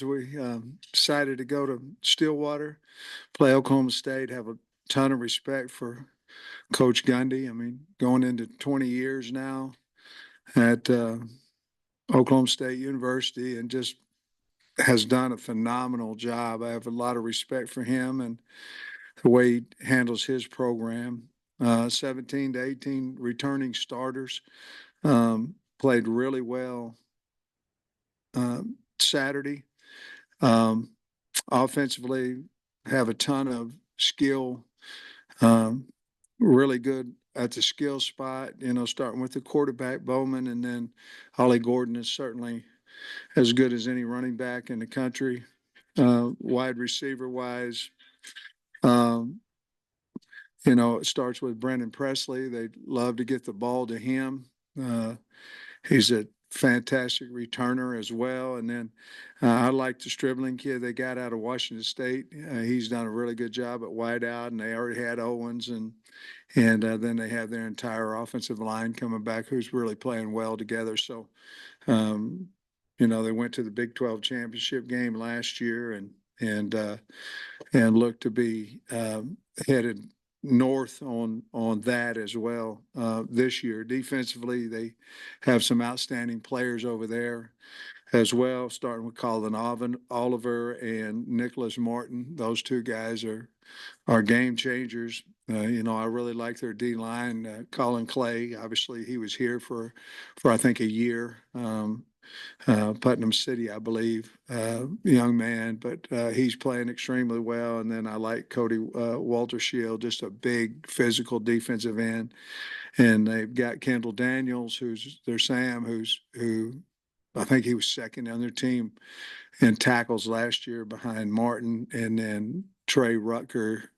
We decided to go to Stillwater, play Oklahoma State, have a ton of respect for Coach Gundy. I mean, going into 20 years now at Oklahoma State University and just has done a phenomenal job. I have a lot of respect for him and the way he handles his program. 17 to 18 returning starters, played really well Saturday. Um, Offensively, have a ton of skill, um, really good at the skill spot, starting with the quarterback, Bowman, and then Ollie Gordon is certainly as good as any running back in the country. Wide receiver wise, um, it starts with Brendan Presley. They love to get the ball to him. Uh, he's a fantastic returner as well. And then I like the Stribling kid they got out of Washington State. He's done a really good job at wideout, and they already had Owens, and then they have their entire offensive line coming back, who's really playing well together. So, um, they went to the Big 12 championship game last year, and look to be headed north on that as well this year. Defensively, they have some outstanding players over there as well, starting with Colin Oliver and Nicholas Martin. Those two guys are game changers. I really like their D line. Colin Clay, obviously, he was here for I think a year. Putnam City, I believe, young man, but he's playing extremely well. And then I like Cody Waltershield, just a big physical defensive end. And they've got Kendall Daniels, who's their Sam, who I think he was second on their team in tackles last year behind Martin, and then Trey Rutger.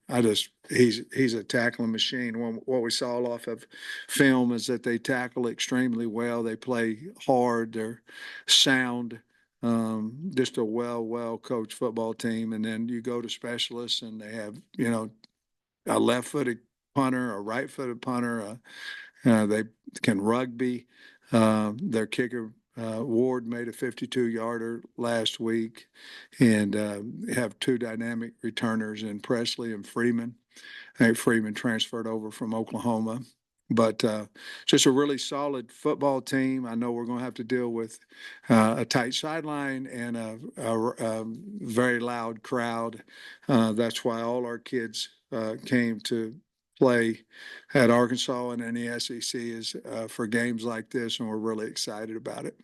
He's a tackling machine. What we saw off of film is that they tackle extremely well. They play hard. They're sound. Just a well coached football team. And then you go to specialists, and they have a left-footed punter, a right-footed punter. They can rugby. Their kicker Ward made a 52-yarder last week, and have two dynamic returners in Presley and Freeman. I think Freeman transferred over from Oklahoma. But just a really solid football team. I know we're going to have to deal with a tight sideline and a very loud crowd. That's why all our kids came to play at Arkansas and in the SEC is for games like this, and we're really excited about it.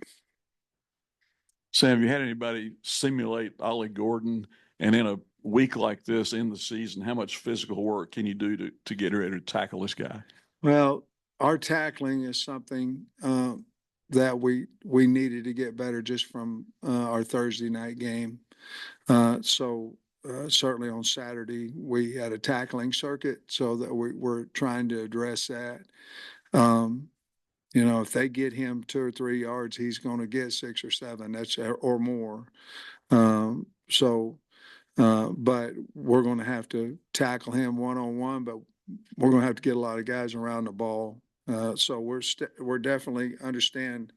Sam, have you had anybody simulate Ollie Gordon? And in a week like this in the season, how much physical work can you do to get ready to tackle this guy? Well, our tackling is something that we needed to get better just from our Thursday night game. So certainly on Saturday we had a tackling circuit, so that we're trying to address that. Um, if they get him 2 or 3 yards, he's going to get 6 or 7. That's or more. But we're going to have to tackle him one-on-one. But we're going to have to get a lot of guys around the ball. So we're definitely understand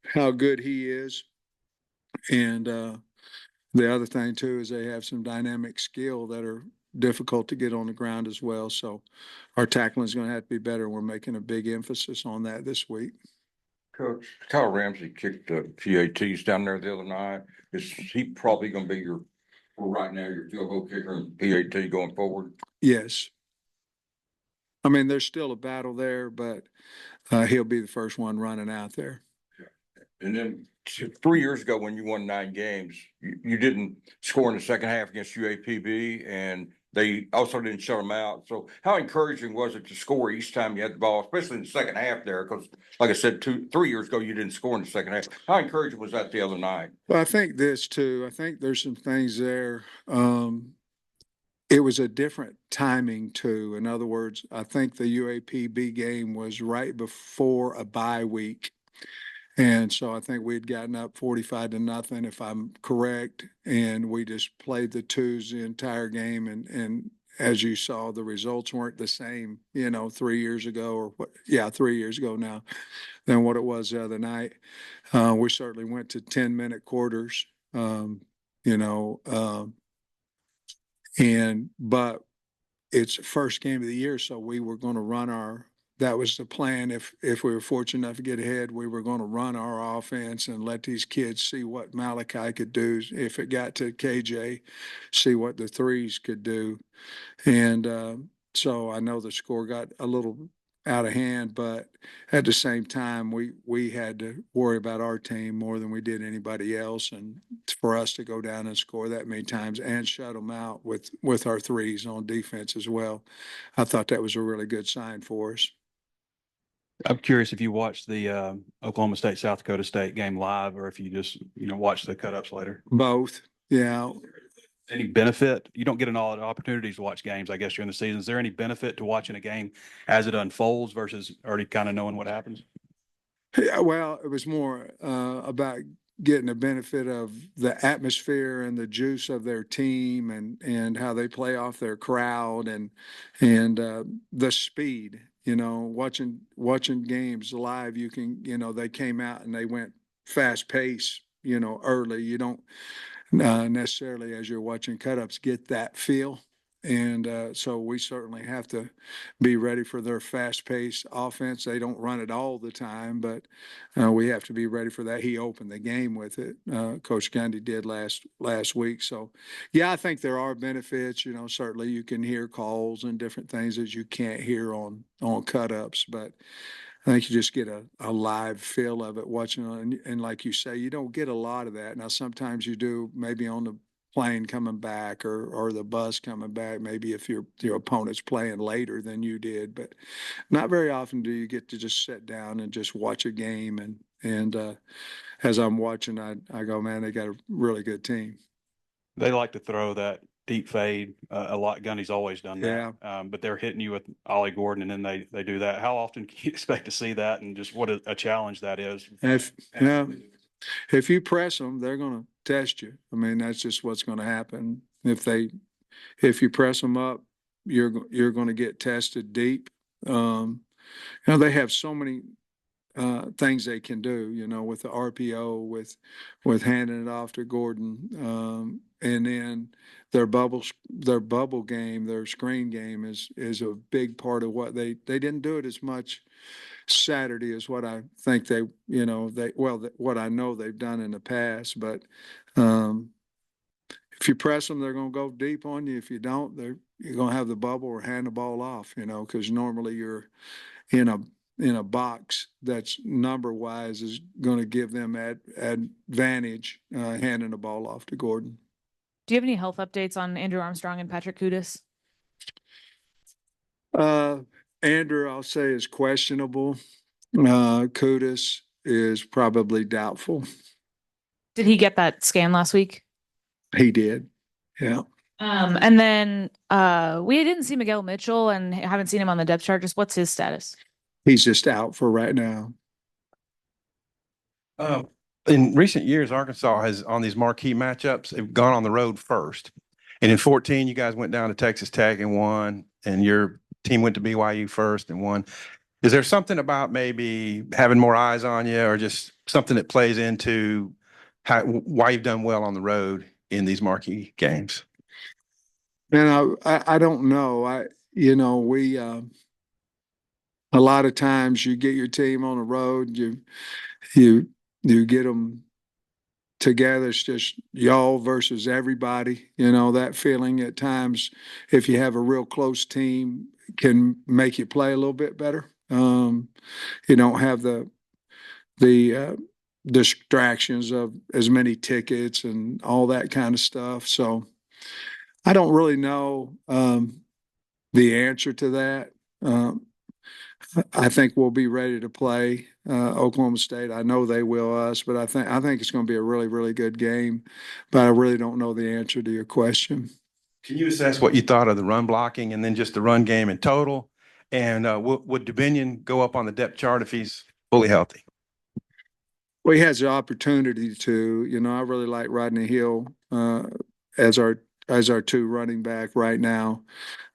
how good he is, and the other thing too is they have some dynamic skill that are difficult to get on the ground as well. So our tackling is going to have to be better. We're making a big emphasis on that this week. Coach, Kyle Ramsey kicked the PATs down there the other night. Is he probably going to be right now, your field goal kicker and PAT going forward? Yes. I mean, there's still a battle there, but he'll be the first one running out there. And then 3 years ago, when you won 9 games, you didn't score in the second half against UAPB, and they also didn't shut them out. So how encouraging was it to score each time you had the ball, especially in the second half there? Because like I said, 3 years ago, you didn't score in the second half. How encouraging was that the other night? Well, I think this too. I think there's some things there. It was a different timing too. In other words, I think the UAPB game was right before a bye week. And so I think we'd gotten up 45-0, if I'm correct. And we just played the twos the entire game. And as you saw, the results weren't the same, 3 years ago or what? Yeah, 3 years ago now than what it was the other night. We certainly went to 10-minute quarters. you know, but it's the first game of the year, so we were going to that was the plan. If we were fortunate enough to get ahead, we were going to run our offense and let these kids see what Malachi could do. If it got to KJ, see what the threes could do. And so I know the score got a little out of hand, but at the same time, we had to worry about our team more than we did anybody else. And for us to go down and score that many times and shut them out with our threes on defense as well, I thought that was a really good sign for us. I'm curious if you watched the Oklahoma State, South Dakota State game live, or if you just, watch the cut ups later. Both, yeah. Any benefit? You don't get an all opportunities to watch games, I guess, during the season. Is there any benefit to watching a game as it unfolds versus already kind of knowing what happens? Yeah, well, it was more about getting the benefit of the atmosphere and the juice of their team and how they play off their crowd and the speed. Watching games live, you can they came out and they went fast pace. Early. You don't necessarily, as you're watching cut-ups, get that feel. And so we certainly have to be ready for their fast-paced offense. They don't run it all the time, but we have to be ready for that. He opened the game with it. Coach Gundy did last week. So, yeah, I think there are benefits. Certainly you can hear calls and different things that you can't hear on cut-ups, but I think you just get a live feel of it watching. And like you say, you don't get a lot of that. Now, sometimes you do, maybe on the plane coming back or the bus coming back, maybe if your opponent's playing later than you did, but not very often do you get to just sit down and just watch a game. And as I'm watching, I go, man, they got a really good team. They like to throw that deep fade a lot. Gundy's always done that. Yeah. But they're hitting you with Ollie Gordon, and then they do that. How often can you expect to see that, and just what a challenge that is? If you press them, they're going to test you. I mean, that's just what's going to happen. If you press them up, you're going to get tested deep. They have so many things they can do. With the RPO, with handing it off to Gordon, and then their bubble game, their screen game is a big part of what they didn't do it as much Saturday is what I think what I know they've done in the past. But if you press them, they're going to go deep on you. If you don't, you're going to have the bubble or hand the ball off. Because normally you're in a box that's number wise is going to give them advantage handing the ball off to Gordon. Do you have any health updates on Andrew Armstrong and Patrick Kudus? Andrew, I'll say, is questionable. Kudus is probably doubtful. Did he get that scan last week? He did. Yeah. And then we didn't see Miguel Mitchell and haven't seen him on the depth chart. Just what's his status? He's just out for right now. In recent years, Arkansas has, on these marquee matchups, have gone on the road first. And in 2014, you guys went down to Texas Tech and won, and your team went to BYU first and won. Is there something about maybe having more eyes on you, or just something that plays into why you've done well on the road in these marquee games? Man, I don't know. We a lot of times you get your team on the road, you get them together. It's just y'all versus everybody. That feeling at times, if you have a real close team, can make you play a little bit better. You don't have the distractions of as many tickets and all that kind of stuff. So I don't really know the answer to that. I think we'll be ready to play Oklahoma State. I know they will us, but I think it's going to be a really, really good game. But I really don't know the answer to your question. Can you assess what you thought of the run blocking and then just the run game in total? And would Dominion go up on the depth chart if he's fully healthy? Well, he has the opportunity to. I really like Rodney Hill as our two running back right now.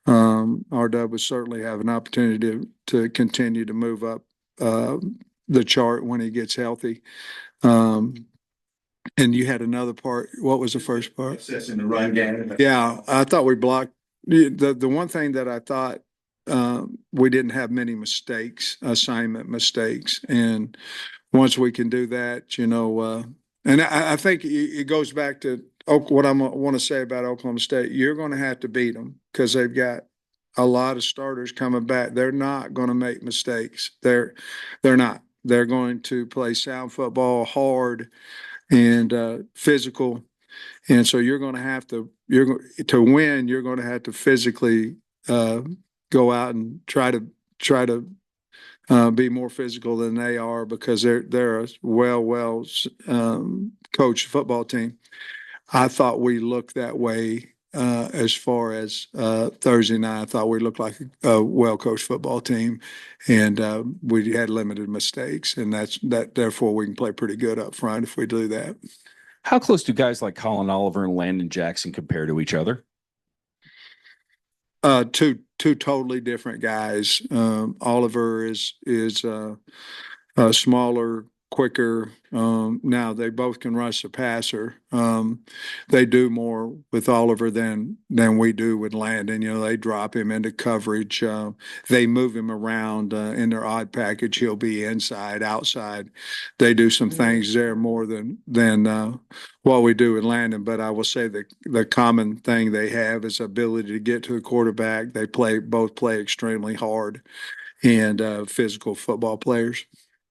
RW would certainly have an opportunity to continue to move up the chart when he gets healthy. And you had another part. What was the first part? Assessing the run game. Yeah, I thought we blocked, the one thing that I thought, we didn't have many mistakes, assignment mistakes. And once we can do that, and I think it goes back to what I want to say about Oklahoma State. You're going to have to beat them because they've got a lot of starters coming back. They're not going to make mistakes. They're not. They're going to play sound football, hard and physical. And so you're going to have to, to win, you're going to have to physically go out and try to be more physical than they are because they're a well coached football team. I thought we looked that way as far as Thursday night. I thought we looked like a well coached football team, and we had limited mistakes, and that. Therefore, we can play pretty good up front if we do that. How close do guys like Colin Oliver and Landon Jackson compare to each other? Two totally different guys. Oliver is smaller, quicker. Now they both can rush the passer. They do more with Oliver than we do with Landon. They drop him into coverage. They move him around in their odd package. He'll be inside, outside. They do some things there more than what we do with Landon. But I will say the common thing they have is ability to get to the quarterback. They both play extremely hard and physical football players.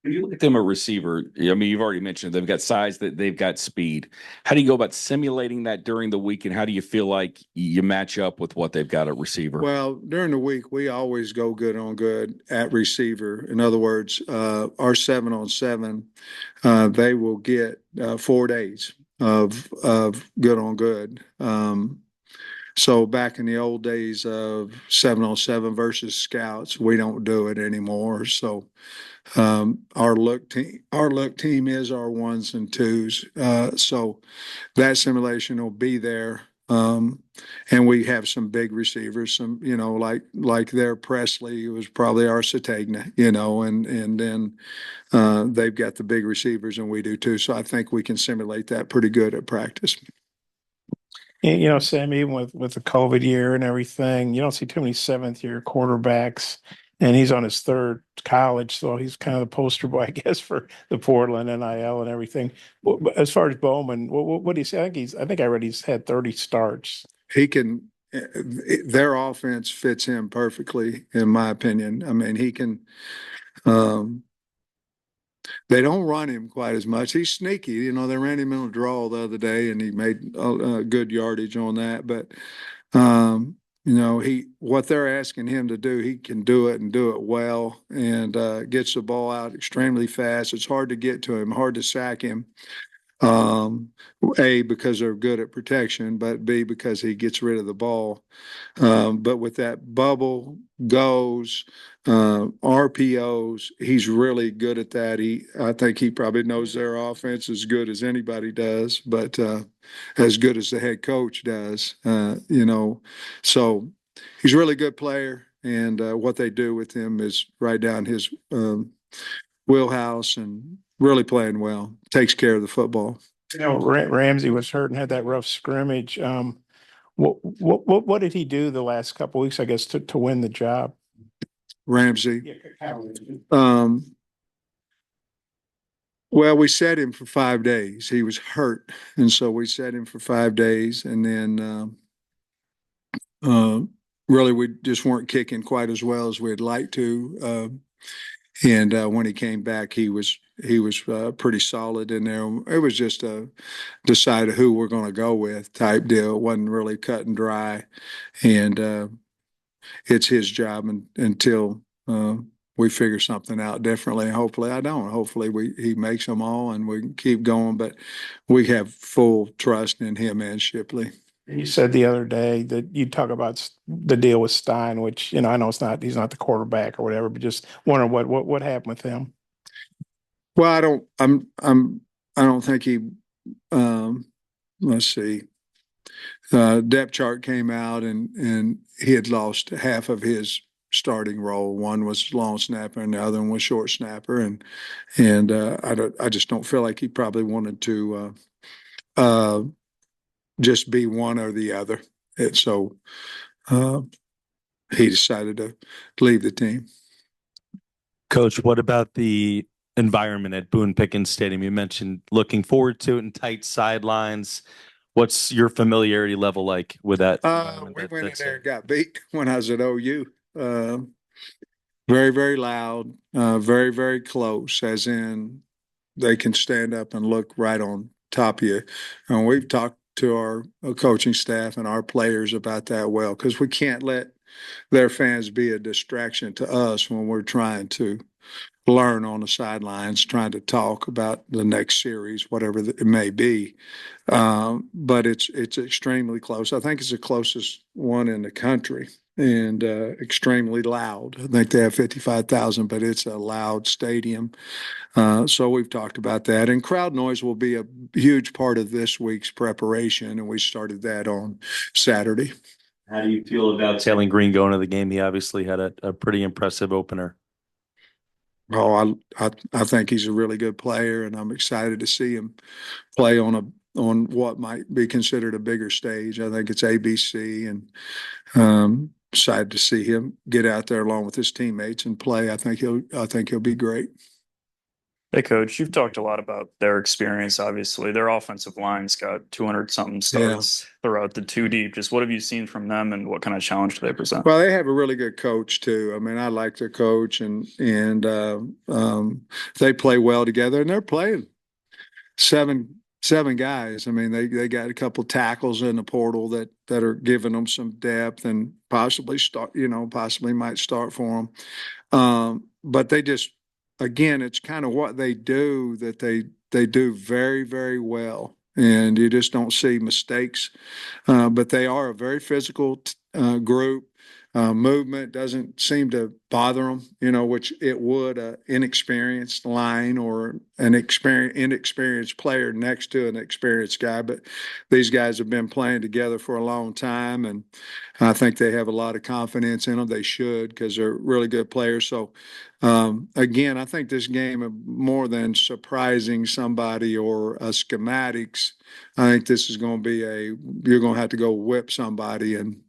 When you look at them a receiver, I mean, you've already mentioned they've got size, that they've got speed. How do you go about simulating that during the week, and how do you feel like you match up with what they've got at receiver? Well, during the week, we always go good on good at receiver. In other words, our 7-on-7, they will get 4 days of good on good. So back in the old days of 7-on-7 versus scouts, we don't do it anymore. So our look team is our 1s and 2s. So that simulation will be there. And we have some big receivers, some, like their Presley was probably our Sategna, and then they've got the big receivers and we do too. So I think we can simulate that pretty good at practice. Sam, even with the COVID year and everything, you don't see too many 7th-year quarterbacks, and he's on his 3rd college, so he's kind of the poster boy, I guess, for the Portland NIL and everything. As far as Bowman, what do you say? I think I read he's had 30 starts. He can. Their offense fits him perfectly, in my opinion. I mean, he can. They don't run him quite as much. He's sneaky. They ran him in a draw the other day, and he made good yardage on that. But what they're asking him to do, he can do it and do it well, and gets the ball out extremely fast. It's hard to get to him, hard to sack him. A, because they're good at protection, but B, because he gets rid of the ball. But with that bubble, goes, RPOs, he's really good at that. I think he probably knows their offense as good as anybody does, but as good as the head coach does, So he's a really good player, and what they do with him is right down his wheelhouse, and really playing well. Takes care of the football. Ramsey was hurt and had that rough scrimmage. What did he do the last couple of weeks, I guess, to win the job? Ramsey. Well, we set him for 5 days. He was hurt, and so we set him for 5 days, and then really we just weren't kicking quite as well as we'd like to. And when he came back, he was pretty solid in there. It was just a decide who we're going to go with type deal. It wasn't really cut and dry, and it's his job until we figure something out differently. Hopefully, I don't. Hopefully, he makes them all, and we can keep going. But we have full trust in him and Shipley. You said the other day that you talk about the deal with Stein, which, I know he's not the quarterback or whatever, but just wondering what happened with him. Well, I don't think he, let's see. Depth chart came out and he had lost half of his starting role. One was long snapper and the other one was short snapper. I just don't feel like he probably wanted to, just be one or the other. So he decided to leave the team. Coach, what about the environment at Boone Pickens Stadium? You mentioned looking forward to it and tight sidelines. What's your familiarity level like with that? We went in there and got beat when I was at OU. Very, very loud, very, very close, as in they can stand up and look right on top of you. And we've talked to our coaching staff and our players about that well, because we can't let their fans be a distraction to us when we're trying to learn on the sidelines, trying to talk about the next series, whatever it may be. But it's extremely close. I think it's the closest one in the country, and extremely loud. I think they have 55,000, but it's a loud stadium. So we've talked about that, and crowd noise will be a huge part of this week's preparation, and we started that on Saturday. How do you feel about Taylor Green going to the game? He obviously had a pretty impressive opener. Oh, I think he's a really good player, and I'm excited to see him play on what might be considered a bigger stage. I think it's ABC, and excited to see him get out there along with his teammates and play. I think he'll be great. Hey, coach, you've talked a lot about their experience. Obviously, their offensive line's got 200 something starts throughout the two deep. Just what have you seen from them, and what kind of challenge do they present? Well, they have a really good coach too. I mean, I like their coach, and they play well together, and they're playing seven guys. I mean, they got a couple tackles in the portal that are giving them some depth and possibly might start for them. But they just, again, it's kind of what they do that they do very, very well. And you just don't see mistakes. But they are a very physical group. Movement doesn't seem to bother them, which it would an inexperienced line or an inexperienced player next to an experienced guy. But these guys have been playing together for a long time, and I think they have a lot of confidence in them. They should, because they're really good players. So, again, I think this game, more than surprising somebody or schematics, I think this is going to be you're going to have to go whip somebody and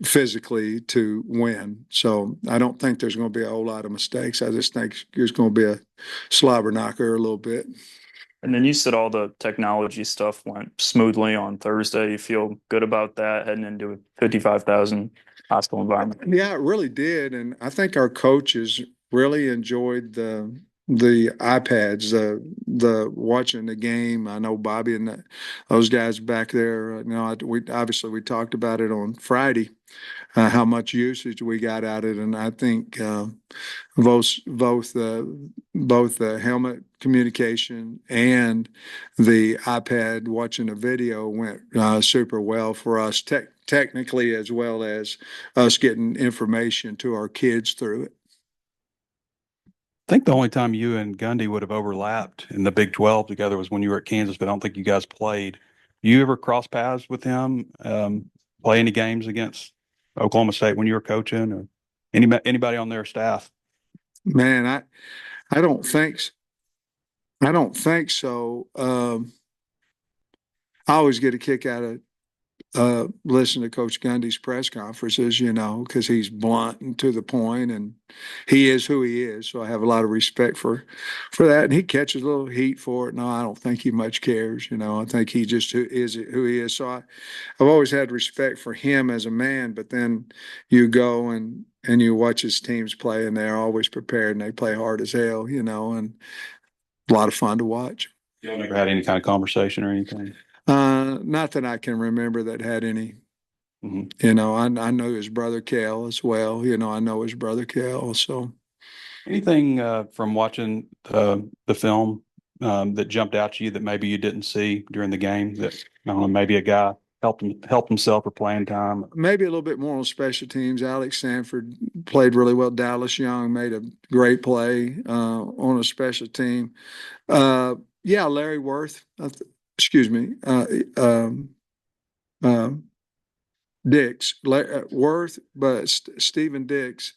physically to win. So I don't think there's going to be a whole lot of mistakes. I just think there's going to be a slobber knocker a little bit. And then you said all the technology stuff went smoothly on Thursday. You feel good about that heading into a 55,000 hostile environment? Yeah, it really did. And I think our coaches really enjoyed the iPads, the watching the game. I know Bobby and those guys back there. We talked about it on Friday, how much usage we got out of it, and I think both the helmet communication and the iPad watching the video went super well for us technically, as well as us getting information to our kids through it. I think the only time you and Gundy would have overlapped in the Big 12 together was when you were at Kansas, but I don't think you guys played. You ever cross paths with him, play any games against Oklahoma State when you were coaching, or anybody on their staff? Man, I don't think so. I always get a kick out of listen to Coach Gundy's press conferences, because he's blunt and to the point, and he is who he is. So I have a lot of respect for that. And he catches a little heat for it. No, I don't think he much cares. I think he just is who he is. So I've always had respect for him as a man. But then you go and you watch his teams play, and they're always prepared, and they play hard as hell, and a lot of fun to watch. You never had any kind of conversation or anything? Not that I can remember that had any. Mm-hmm. I know his brother Cal as well. I know his brother Cal. So, anything from watching the film that jumped out to you that maybe you didn't see during the game? That maybe a guy help himself or playing time. Maybe a little bit more on special teams. Alex Sanford played really well. Dallas Young made a great play on a special team. Larry Worth. Excuse me. Worth, but Stephen Dix,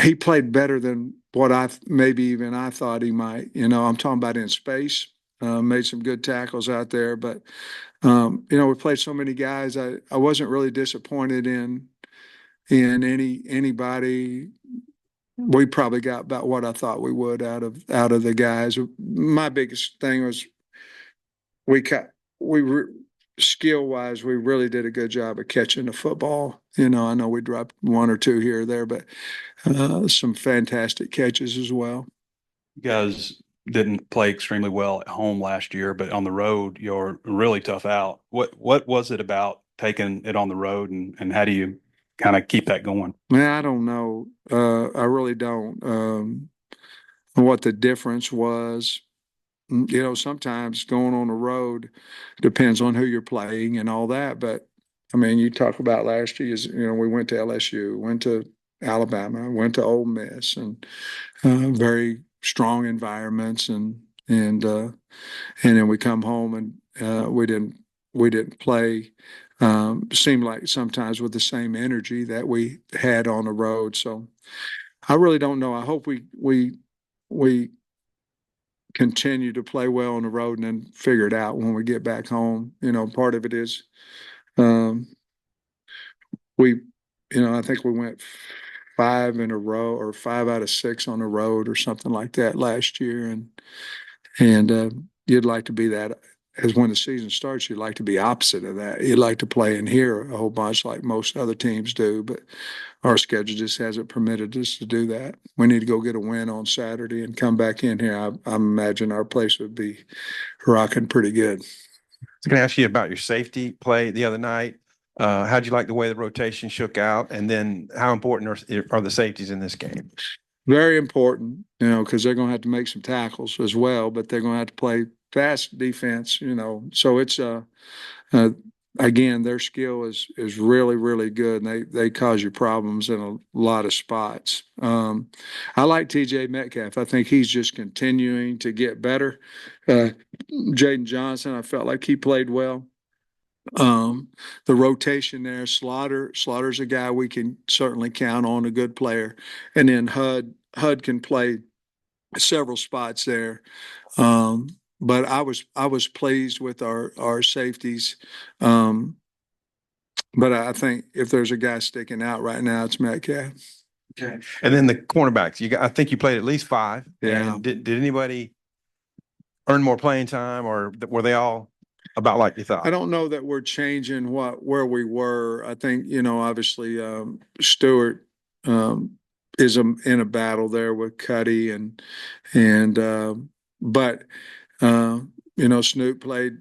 he played better than what maybe even I thought he might. I'm talking about in space. Made some good tackles out there, but we played so many guys. I wasn't really disappointed in anybody. We probably got about what I thought we would out of the guys. My biggest thing was we cut we skill wise, we really did a good job of catching the football. I know we dropped one or two here or there, but some fantastic catches as well. You guys didn't play extremely well at home last year, but on the road, you're really tough out. What was it about taking it on the road, and how do you kind of keep that going? Man, I don't know. I really don't. What the difference was. Sometimes going on the road depends on who you're playing and all that. But I mean, you talk about last year, we went to LSU, went to Alabama, went to Ole Miss, and very strong environments, and then we come home and we didn't play. Seemed like sometimes with the same energy that we had on the road. So I really don't know. I hope we continue to play well on the road and then figure it out when we get back home. Part of it is um, we, I think we went 5 in a row or 5 out of 6 on the road or something like that last year, and you'd like to be that. As when the season starts, you'd like to be opposite of that. You'd like to play in here a whole bunch like most other teams do, but our schedule just hasn't permitted us to do that. We need to go get a win on Saturday and come back in here. I imagine our place would be rocking pretty good. I was going to ask you about your safety play the other night. How'd you like the way the rotation shook out? And then how important are the safeties in this game? Very important, because they're going to have to make some tackles as well, but they're going to have to play fast defense, so it's again, their skill is really, really good, and they cause you problems in a lot of spots. I like TJ Metcalf. I think he's just continuing to get better. Jaden Johnson, I felt like he played well. The rotation there, Slaughter's a guy we can certainly count on, a good player, and then Hud can play several spots there. But I was pleased with our safeties. But I think if there's a guy sticking out right now, it's Metcalf. Okay. And then the cornerbacks, I think you played at least 5. Yeah. And did anybody earn more playing time, or were they all about like you thought? I don't know that we're changing where we were. I think, obviously, Stewart, is in a battle there with Cuddy but Snoop played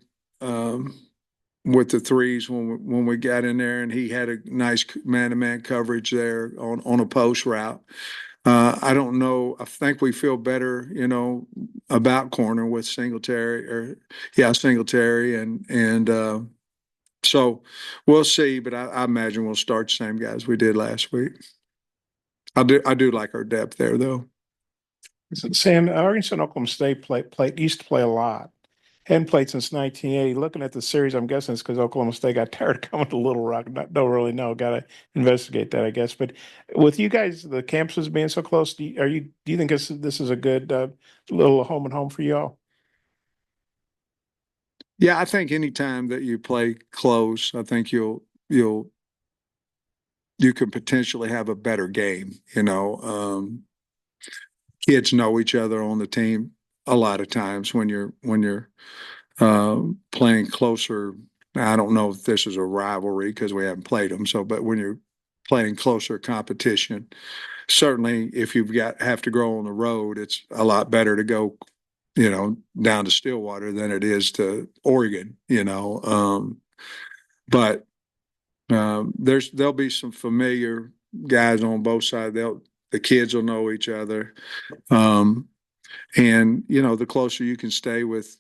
with the threes when we got in there, and he had a nice man-to-man coverage there on a post route. I don't know. I think we feel better, about corner with Singletary, and so we'll see. But I imagine we'll start the same guys we did last week. I do like our depth there, though. Sam, Arkansas and Oklahoma State used to play a lot. Hadn't played since 1980. Looking at the series, I'm guessing it's because Oklahoma State got tired of coming to Little Rock. Don't really know. Got to investigate that, I guess. But with you guys, the campuses being so close, do you think this is a good little home and home for y'all? Yeah, I think anytime that you play close, I think you can potentially have a better game. Kids know each other on the team a lot of times when you're playing closer. I don't know if this is a rivalry because we haven't played them. But when you're playing closer competition, certainly if have to grow on the road, it's a lot better to go, down to Stillwater than it is to Oregon. But there'll be some familiar guys on both sides. The kids will know each other. And the closer you can stay with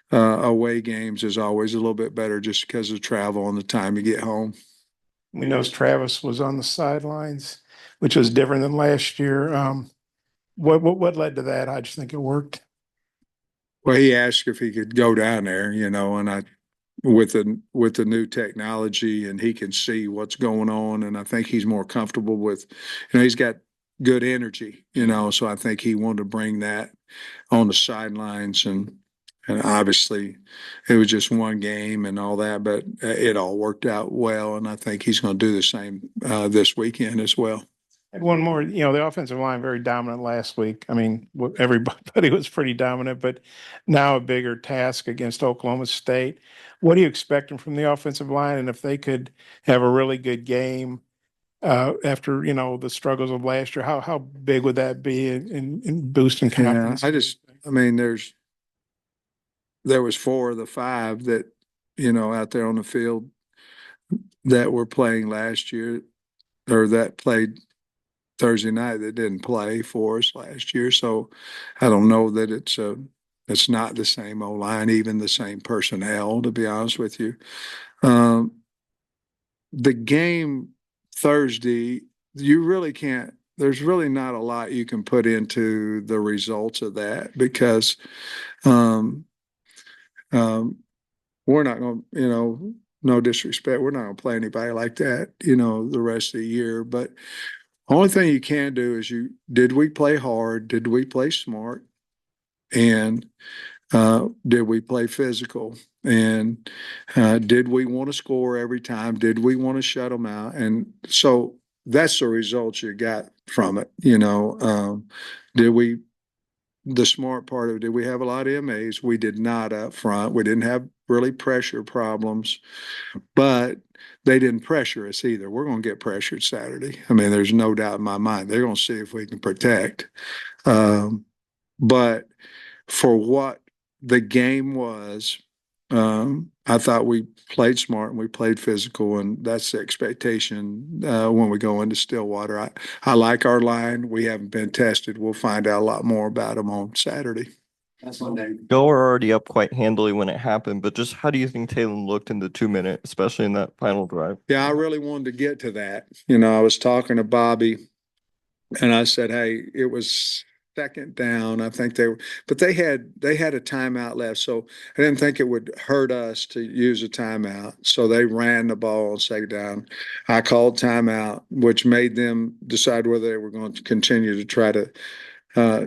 away games is always a little bit better just because of travel and the time you get home. We know Travis was on the sidelines, which was different than last year. What led to that? I just think it worked. Well, he asked if he could go down there, and with the new technology, and he can see what's going on. And I think he's more comfortable with, he's got good energy, so I think he wanted to bring that on the sidelines, and obviously it was just one game and all that, but it all worked out well. And I think he's going to do the same this weekend as well. And one more, the offensive line very dominant last week. I mean, everybody was pretty dominant, but now a bigger task against Oklahoma State. What are you expecting from the offensive line? And if they could have a really good game after, the struggles of last year, how big would that be in boosting confidence? There was 4 of the 5 that, out there on the field that were playing last year, or that played Thursday night, that didn't play for us last year. So I don't know that it's not the same O-line, even the same personnel, to be honest with you. The game Thursday, you really can't, there's really not a lot you can put into the results of that, because we're not going to, no disrespect, we're not going to play anybody like that, the rest of the year. But only thing you can do is did we play hard? Did we play smart? And did we play physical? And did we want to score every time? Did we want to shut them out? And so that's the results you got from it. The smart part of it, did we have a lot of MAs? We did not up front. We didn't have really pressure problems, but they didn't pressure us either. We're going to get pressured Saturday. I mean, there's no doubt in my mind. They're going to see if we can protect. But for what the game was, I thought we played smart and we played physical, and that's the expectation when we go into Stillwater. I like our line. We haven't been tested. We'll find out a lot more about them on Saturday. Y'all were already up quite handily when it happened, but just how do you think Taylor looked in the 2 minute, especially in that final drive? Yeah, I really wanted to get to that. I was talking to Bobby, and I said, hey, it was second down. I think but they had a timeout left. So I didn't think it would hurt us to use a timeout. So they ran the ball on second down. I called timeout, which made them decide whether they were going to continue to try to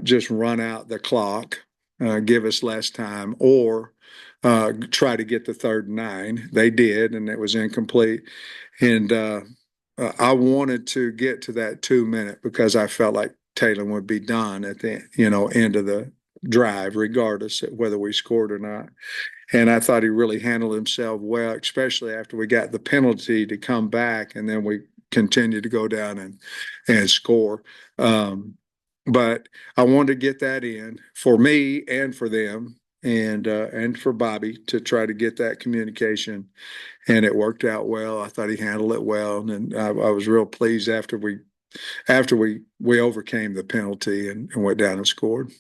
just run out the clock, give us less time, or try to get the 3rd and 9. They did, and it was incomplete. And I wanted to get to that 2 minute because I felt like Taylor would be done at the end of the drive, regardless of whether we scored or not. And I thought he really handled himself well, especially after we got the penalty to come back, and then we continued to go down and score. But I wanted to get that in for me and for them, and for Bobby, to try to get that communication, and it worked out well. I thought he handled it well, and I was real pleased after we overcame the penalty and went down and scored.